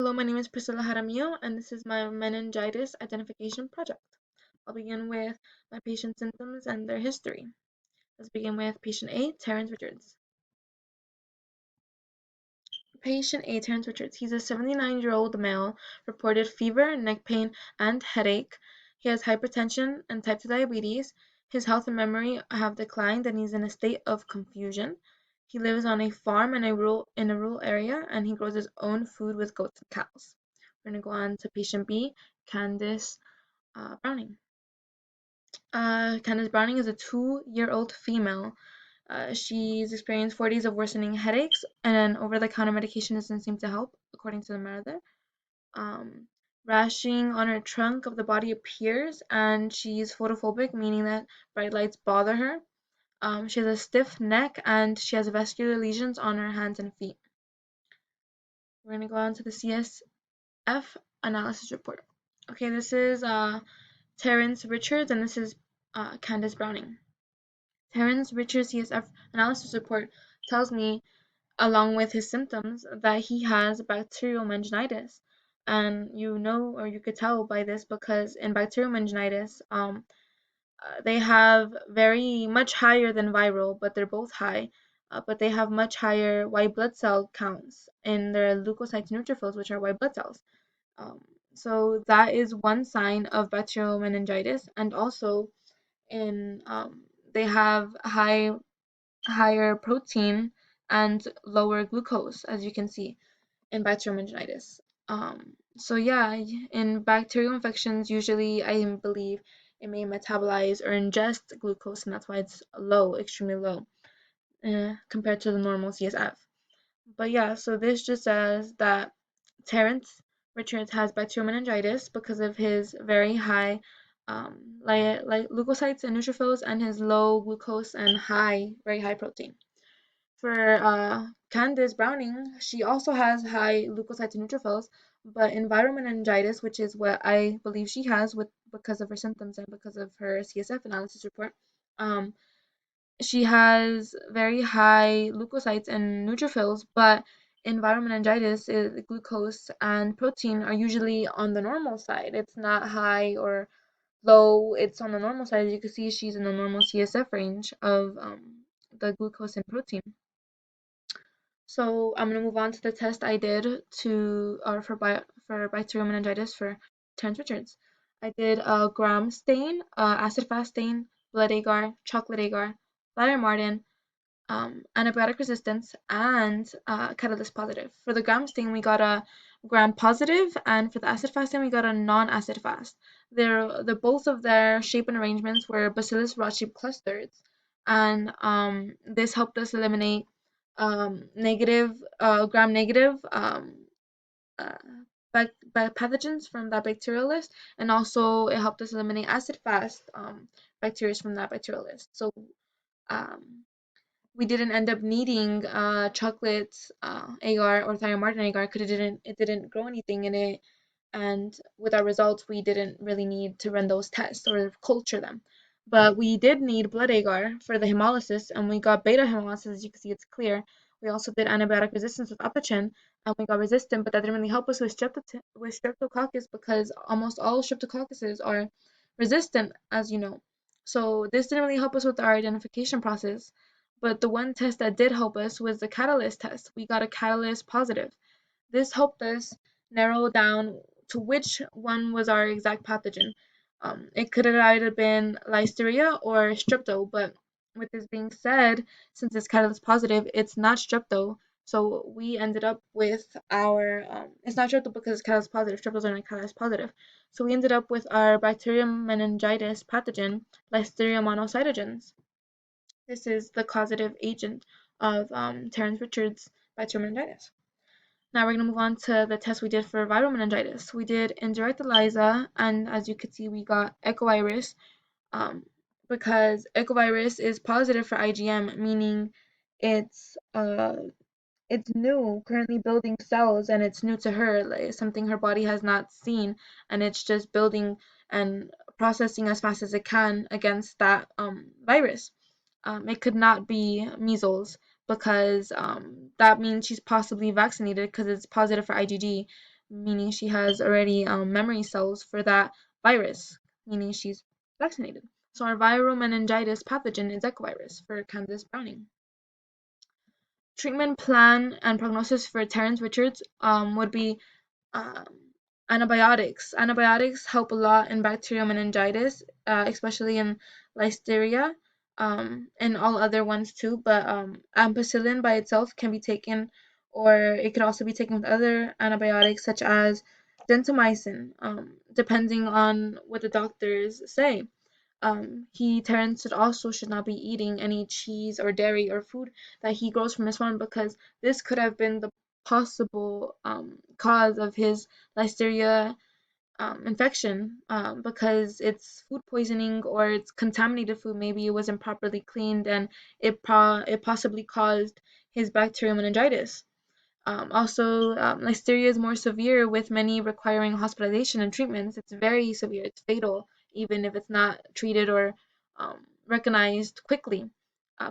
Hello, my name is Priscilla Jaramillo, and this is my meningitis identification project. I'll begin with my patient's symptoms and their history. Let's begin with patient A, Terrance Richards. Patient A, Terrance Richards. He's a 79-year-old male, reported fever, neck pain, and headache. He has hypertension and type 2 diabetes. His health and memory have declined, and he's in a state of confusion. He lives on a farm in a rural area, and he grows his own food with goats and cows. We're going to go on to patient B, Candace Browning. Candace Browning is a 2-year-old female. She's experienced 4 days of worsening headaches, and over-the-counter medication doesn't seem to help, according to the mother. Um, Rashing on her trunk of the body appears, and she's photophobic, meaning that bright lights bother her. She has a stiff neck, and she has vascular lesions on her hands and feet. We're going to go on to the CSF analysis report. Okay, this is Terrance Richards, and this is Candace Browning. Terrance Richards' CSF analysis report tells me, along with his symptoms, that he has bacterial meningitis. And you know, or you could tell by this, because in bacterial meningitis, they have very much higher than viral, but they're both high. But they have much higher white blood cell counts in their leukocytes and neutrophils, which are white blood cells. Um, so that is one sign of bacterial meningitis, and also in they have higher protein and lower glucose, as you can see in bacterial meningitis. So yeah, in bacterial infections, usually I believe it may metabolize or ingest glucose, and that's why it's low, extremely low, compared to the normal CSF. But yeah, so this just says that Terrance Richards has bacterial meningitis because of his very high like leukocytes and neutrophils, and his low glucose and very high protein. For Candace Browning, she also has high leukocytes and neutrophils, but in viral meningitis, which is what I believe she has because of her symptoms and because of her CSF analysis report, um, she has very high leukocytes and neutrophils, but in viral meningitis, glucose and protein are usually on the normal side. It's not high or low, it's on the normal side. As you can see, she's in the normal CSF range of the glucose and protein. So I'm gonna move on to the test I did for bacterial meningitis for Terrance Richards. I did a gram stain, acid fast stain, blood agar, chocolate agar, Martin, antibiotic resistance, and catalyst positive. For the gram stain, we got a gram positive, and for the acid fast stain, we got a non-acid fast. The both of their shape and arrangements were bacillus rod-shaped clusters, and this helped us eliminate negative gram negative uh, pathogens from that bacterial list, and also it helped us eliminate acid fast bacteria from that bacterial list. So um, we didn't end up needing chocolate agar or Martin agar because it didn't grow anything in it, and with our results we didn't really need to run those tests or culture them. But we did need blood agar for the hemolysis, and we got beta hemolysis. As you can see, it's clear. We also did antibiotic resistance with pathogen, and we got resistant, but that didn't really help us with streptococcus, because almost all streptococcuses are resistant, as you know. So this didn't really help us with our identification process. But the one test that did help us was the catalyst test. We got a catalyst positive. This helped us narrow down to which one was our exact pathogen. It could have either been Listeria or Strepto, but with this being said, since it's catalyst positive, it's not Strepto. So we ended up with it's not Strepto because it's catalyst positive. Streptos are not catalyst positive. So we ended up with our bacterium meningitis pathogen, Listeria monocytogenes. This is the causative agent of Terrance Richards' bacterial meningitis. Now we're going to move on to the test we did for viral meningitis. We did indirect ELISA, and as you can see, we got echovirus, because echovirus is positive for IgM, meaning it's uh, it's new, currently building cells, and it's new to her, like something her body has not seen, and it's just building and processing as fast as it can against that virus. It could not be measles, because that means she's possibly vaccinated because it's positive for IgG. meaning she has already memory cells for that virus, meaning she's vaccinated. So our viral meningitis pathogen is echovirus for Candace Browning. Treatment plan and prognosis for Terrance Richards would be um, antibiotics. Antibiotics help a lot in bacterial meningitis, especially in listeria, and all other ones too. But ampicillin by itself can be taken, or it could also be taken with other antibiotics such as gentamicin, depending on what the doctors say. Terrence should not be eating any cheese or dairy or food that he grows from his farm because this could have been the possible cause of his listeria infection because it's food poisoning or it's contaminated food. Maybe it wasn't properly cleaned and it possibly caused his bacterial meningitis. Listeria is more severe, with many requiring hospitalization and treatments. It's very severe. It's fatal, even if it's not treated or recognized quickly.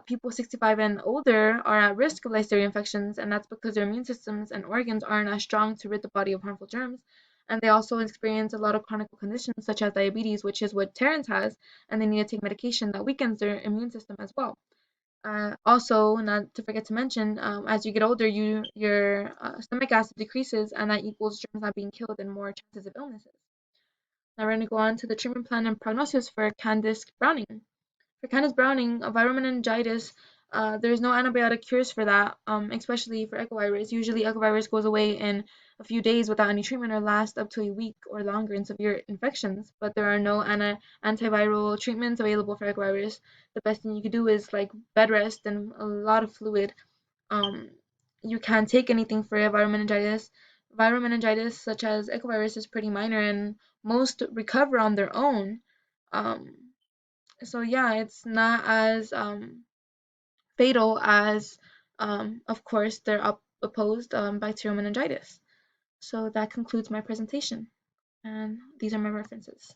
People 65 and older are at risk of listeria infections, and that's because their immune systems and organs aren't as strong to rid the body of harmful germs. And they also experience a lot of chronic conditions such as diabetes, which is what Terrence has, and they need to take medication that weakens their immune system as well. Also, not to forget to mention, as you get older, your stomach acid decreases, and that equals germs not being killed and more chances of illnesses. Now we're going to go on to the treatment plan and prognosis for Candace Browning. For Candace Browning, a viral meningitis, there's no antibiotic cures for that, especially for echovirus. Usually, echovirus goes away in a few days without any treatment or lasts up to a week or longer in severe infections, but there are no antiviral treatments available for echovirus. The best thing you could do is like bed rest and a lot of fluid. Um, you can't take anything for a viral meningitis. Viral meningitis, such as echovirus, is pretty minor and most recover on their own. Um, so yeah, it's not as fatal as, of course, their opposed bacterial meningitis. So that concludes my presentation, and these are my references.